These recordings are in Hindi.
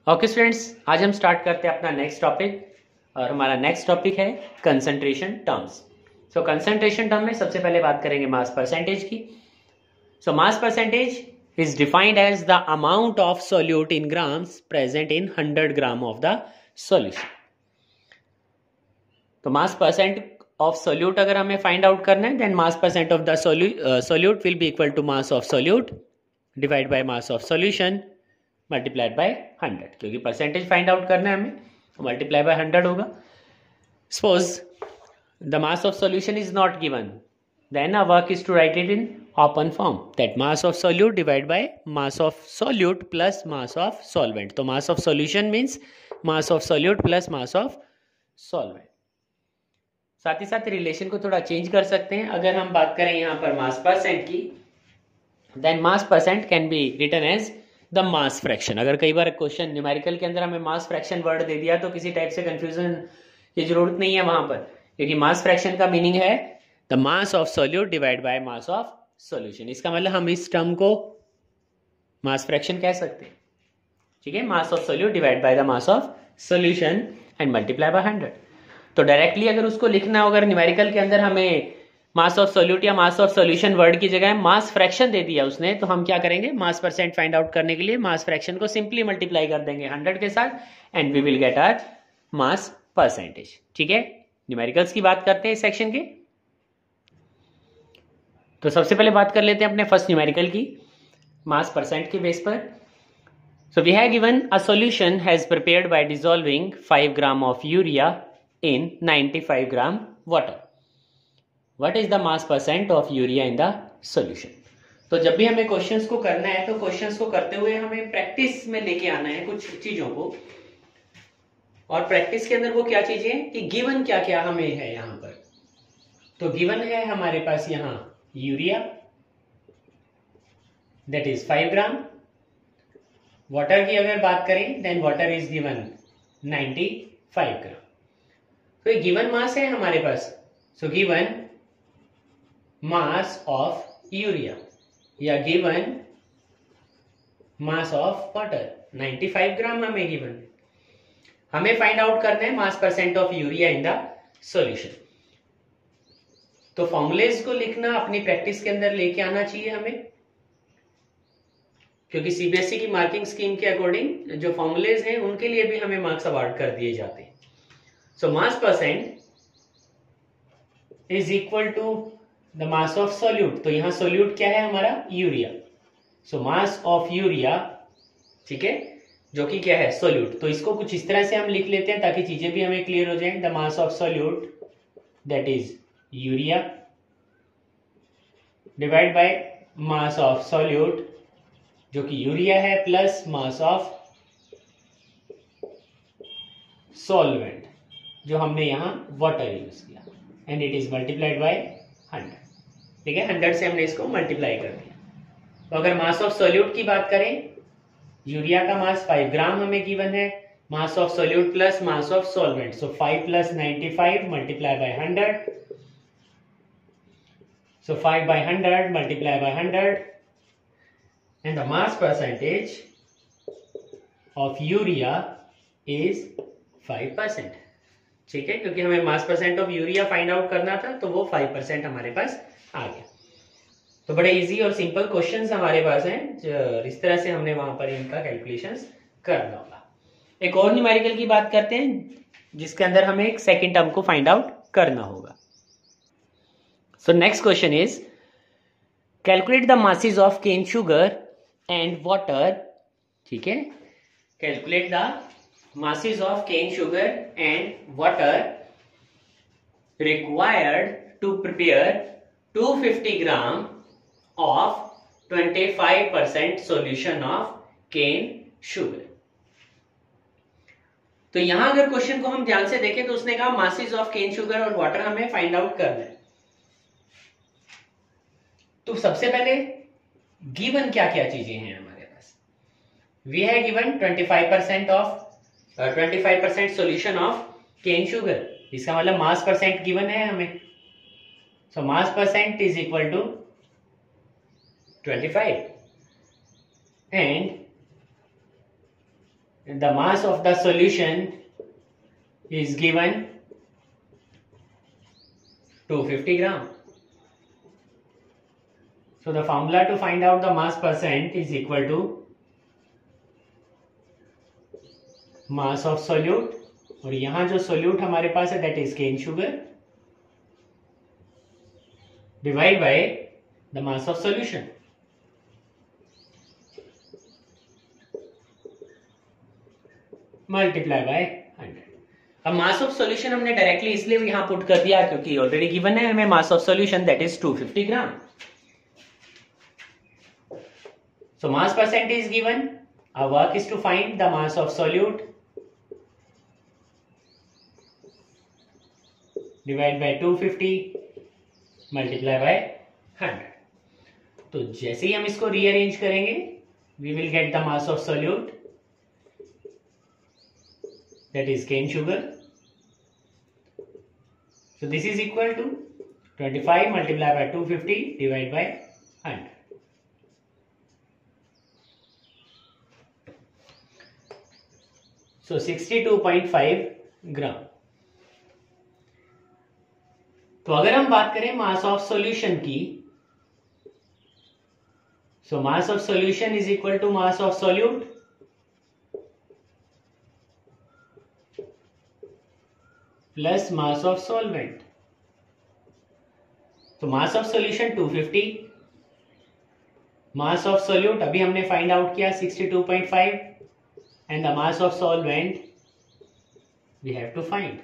ओके स्टूडेंट्स, आज हम स्टार्ट करते हैं अपना नेक्स्ट टॉपिक। और हमारा नेक्स्ट टॉपिक है concentration terms. So concentration term में सबसे पहले बात करेंगे मास परसेंटेज की। So mass percentage is defined as the amount of solute in grams present in 100 gram of the solution. तो मास परसेंट ऑफ सोल्यूट अगर हमें फाइंड आउट करना है, then mass percent of the solute will be equal to mass of solute divide by mass of solution multiplied by 100, क्योंकि परसेंटेज फाइंड आउट करना है हमें, मल्टीप्लाई बाय 100 होगा। Suppose the mass of solution is not given, then our work is to write it in open form, that mass of solute divide by mass of solute plus mass of solvent. तो mass of solution means mass of solute plus mass of solvent. साथ ही साथ रिलेशन को थोड़ा चेंज कर सकते हैं। अगर हम बात करें यहाँ पर मास परसेंट की, then mass percent can be written as the mass fraction. अगर कई बार क्वेश्चन न्यूमेरिकल के अंदर हमें मास फ्रैक्शन वर्ड दे दिया तो किसी टाइप से कंफ्यूजन की जरूरत नहीं है वहां पर, क्योंकि मास फ्रैक्शन का मीनिंग है the mass of solute divide by mass of solution. इसका मतलब हम इस टर्म को मास फ्रैक्शन कह सकते हैं। ठीक है, mass of solute divide by the mass of solution and multiply by 100। तो डायरेक्टली अगर उसको लिखना हो, अगर न्यूमेरिकल के अंदर हमें मास ऑफ सोल्यूट या मास ऑफ सॉल्यूशन वर्ड की जगह मास फ्रैक्शन दे दिया उसने, तो हम क्या करेंगे, मास परसेंट फाइंड आउट करने के लिए मास फ्रैक्शन को सिंपली मल्टीप्लाई कर देंगे 100 के साथ and we will get our mass percentage. ठीक है, न्यूमेरिकल्स की बात करते हैं इस सेक्शन के। तो सबसे पहले बात कर लेते हैं अपने फर्स्ट न्यूमेरिकल की, मास परसेंट के बेस पर। So we have given a solution has prepared by dissolving 5 gram of urea in 95 gram water. What is the mass percent of urea in the solution? तो जब भी हमें क्वेश्चंस को करना है तो क्वेश्चंस को करते हुए हमें प्रैक्टिस में लेके आना है कुछ चीजों को। और प्रैक्टिस के अंदर वो क्या चीजें कि गिवन क्या क्या हमें है यहाँ पर। तो गिवन है हमारे पास यहाँ urea, that is 5 gram. Water की अगर बात करें, then water is given 95 gram. तो ये गिवन मास है हमारे पास। So given mass of urea या given mass of water 95 gram हमें गिवन। हमें फाइंड आउट करना है mass percent of urea in the solution. तो फॉर्मूलेज को लिखना अपनी प्रैक्टिस के अंदर लेके आना चाहिए हमें, क्योंकि सीबीएसई की मार्किंग स्कीम के अकॉर्डिंग जो फॉर्मूलेज हैं उनके लिए भी हमें मार्क्स अवार्ड कर दिए जाते हैं। So mass percent is equal to the mass of solute. तो यहां सोल्यूट क्या है हमारा, urea. So mass of urea, ठीक है, जो कि क्या है, सोल्यूट। तो इसको कुछ इस तरह से हम लिख लेते हैं ताकि चीजें भी हमें क्लियर हो जाए। The mass of solute that is urea divide by mass of solute जो कि यूरिया है प्लस मास ऑफ सॉल्वेंट जो हमने यहां वाटर यूज किया and it is multiplied by 100। ठीक है, 100 से हमने इसको मल्टीप्लाई कर दिया। तो अगर मास ऑफ सोल्यूट की बात करें, यूरिया का मास 5 ग्राम हमें गिवन है, mass of solute plus mass of solvent, so 5 plus 95 multiply by 100। So 5 by 100 multiply by 100 and the mass percentage of urea is 5%। ठीक है, क्योंकि हमें मास percent of urea find out करना था तो वो 5% हमारे पास आ गया। तो बड़े इजी और सिंपल क्वेश्चंस हमारे पास हैं, इस तरह से हमने वहां पर इनका कैलकुलेशंस करना होगा। एक और न्यूमेरिकल की बात करते हैं जिसके अंदर हमें एक सेकेंड टर्म को फाइंड आउट करना होगा। So next question is calculate the masses of cane sugar and water. ठीक है, calculate the masses of cane sugar and water required to prepare 250 gram of 25% solution of cane sugar। तो यहां अगर क्वेश्चन को हम ध्यान से देखें तो उसने कहा masses of cane sugar और water हमें फाइंड आउट करना है। तो सबसे पहले गिवन क्या क्या चीजें हैं हमारे पास। We have given 25% solution of cane sugar, इसका मतलब मास परसेंट गिवन है हमें। So mass percent is equal to 25 and the mass of the solution is given 250 gram. So the formula to find out the mass percent is equal to mass of solute, और यहां जो solute हमारे पास है that is cane sugar, divide by the mass of solution. Multiply by 100. अब मास ऑफ सॉल्यूशन हमने डायरेक्टली इसलिए यहां पुट कर दिया क्योंकि ऑलरेडी गिवन है हमें mass of solution that is 250 gram. So mass percent is given. Our work is to find the mass of solute divide by 250 multiply by 100. तो जैसे ही हम इसको रीअरेंज करेंगे we will get the mass of solute that is cane sugar. So this is equal to 25 multiplied by 250 divided by 100. So 62.5 ग्राम. तो अगर हम बात करें मास ऑफ सॉल्यूशन की, so mass of solution is equal to mass of solute plus mass of solvent. तो mass of solution 250, mass of solute अभी हमने फाइंड आउट किया 62.5 and the mass of solvent we have to find.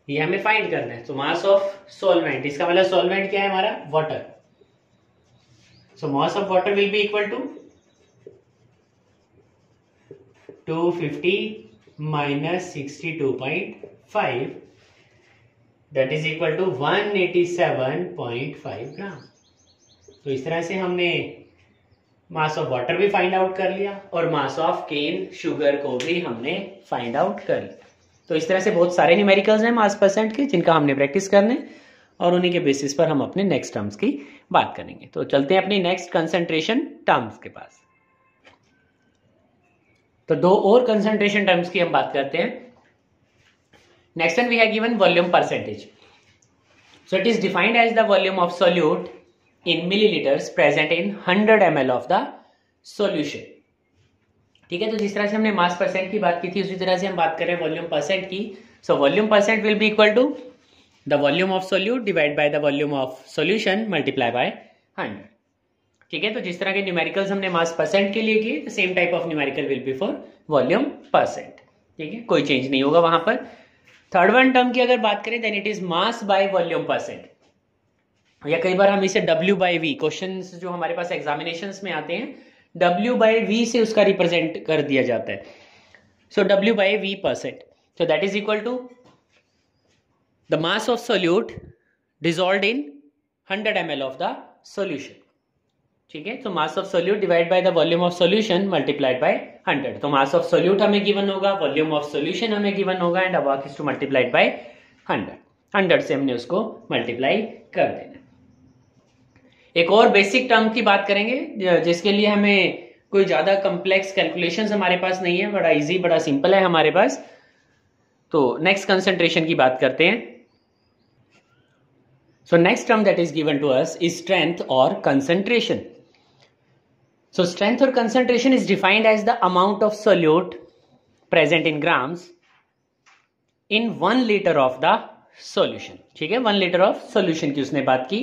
ये हमें फाइंड करना है. तो मास ऑफ सॉल्वेंट, इसका मतलब सॉल्वेंट क्या है हमारा? Water. So mass of water will be equal to 250 minus 62.5 that is equal to 187.5 gram. तो इस तरह से हमने मास ऑफ वाटर भी फाइंड आउट कर लिया और मास ऑफ केन शुगर को भी हमने फाइंड आउट कर लिया. तो इस तरह से बहुत सारे न्यूमेरिकल्स हैं मास परसेंट के जिनका हमने प्रैक्टिस करने और उन्हीं के बेसिस पर हम अपने नेक्स्ट टर्म्स की बात करेंगे. तो चलते हैं अपनी नेक्स्ट कंसंट्रेशन टर्म्स के पास. तो दो और कंसंट्रेशन टर्म्स की हम बात करते हैं. Next one we have given volume percentage. So it is defined as the volume of solute in milliliters present in 100 ml of the solution. ठीक है. तो जिस तरह से हमने मास परसेंट की बात की थी उसी तरह से हम बात कर रहे हैं वॉल्यूम परसेंट की. So volume percent will be equal to the volume of solute divide by the volume of solution multiply by 100. ठीक है. तो जिस तरह के न्यूमेरिकल्स हमने मास परसेंट के लिए किए same type of numerical will be for volume percent. ठीक है. कोई चेंज नहीं होगा वहां पर. थर्ड वन टर्म की अगर बात करें then it is mass by volume percent, या कई बार हम इसे W बाय V, क्वेश्चन जो हमारे पास एग्जामिनेशंस में आते हैं W बाय V से उसका रिप्रेजेंट कर दिया जाता है. So W by V percent. So that is equal to the mass of solute dissolved in 100 ml of the solution. ठीक है. तो mass of solute divide by the volume of solution multiplied by 100. तो मास ऑफ सोल्यूट हमें गिवन होगा, वॉल्यूम ऑफ सोल्यूशन हमें गिवन होगा and work is to multiplied by 100. 100 से हमने उसको मल्टीप्लाई कर देना. एक और बेसिक टर्म की बात करेंगे जिसके लिए हमें कोई ज्यादा कॉम्प्लेक्स कैलकुलेशंस हमारे पास नहीं है, बड़ा इजी बड़ा सिंपल है हमारे पास. तो नेक्स्ट कंसंट्रेशन की बात करते हैं. So next term that is given to us is strength और concentration. So strength or concentration is defined as the amount of solute present in grams in 1 liter of the solution. ठीक है. 1 liter of solution की उसने बात की.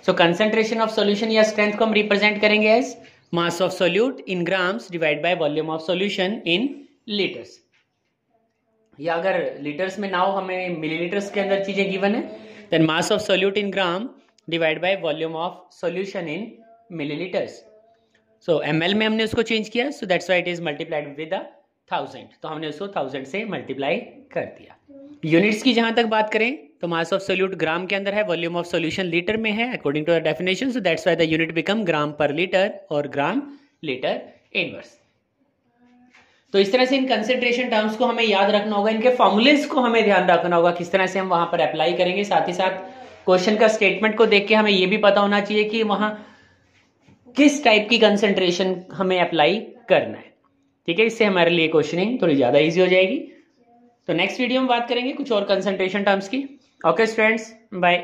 So concentration of solution या strength को हम represent करेंगे as mass of solute in grams divided by volume of solution in liters. या अगर liters में ना हो हमें मिलीलीटर्स के अंदर चीजें given है then mass of solute in gram divided by volume of solution in milliliters. So ml में हमने उसको चेंज किया. सो that's why it is multiplied with 1000. तो हमने उसको 1000 से मल्टीप्लाई कर दिया. यूनिट्स की जहां तक बात करें तो मास ऑफ सोल्यूट ग्राम के अंदर है, वॉल्यूम ऑफ सोल्यूशन लीटर में है according to the definition. So that's why the unit become gram per litre और ग्राम लीटर इनवर्स. तो इस तरह से इन कंसंट्रेशन टर्म्स को हमें याद रखना होगा, इनके फॉर्मूलेस को हमें ध्यान रखना होगा किस तरह से हम वहां पर अप्लाई करेंगे. साथ ही साथ क्वेश्चन का स्टेटमेंट को देख के हमें यह भी पता होना चाहिए कि वहां किस टाइप की कंसंट्रेशन हमें अप्लाई करना है. ठीक है, इससे हमारे लिए क्वेश्चनिंग थोड़ी ज़्यादा ईजी हो जाएगी। तो नेक्स्ट वीडियो में बात करेंगे कुछ और कंसंट्रेशन टर्म्स की। Okay students, bye.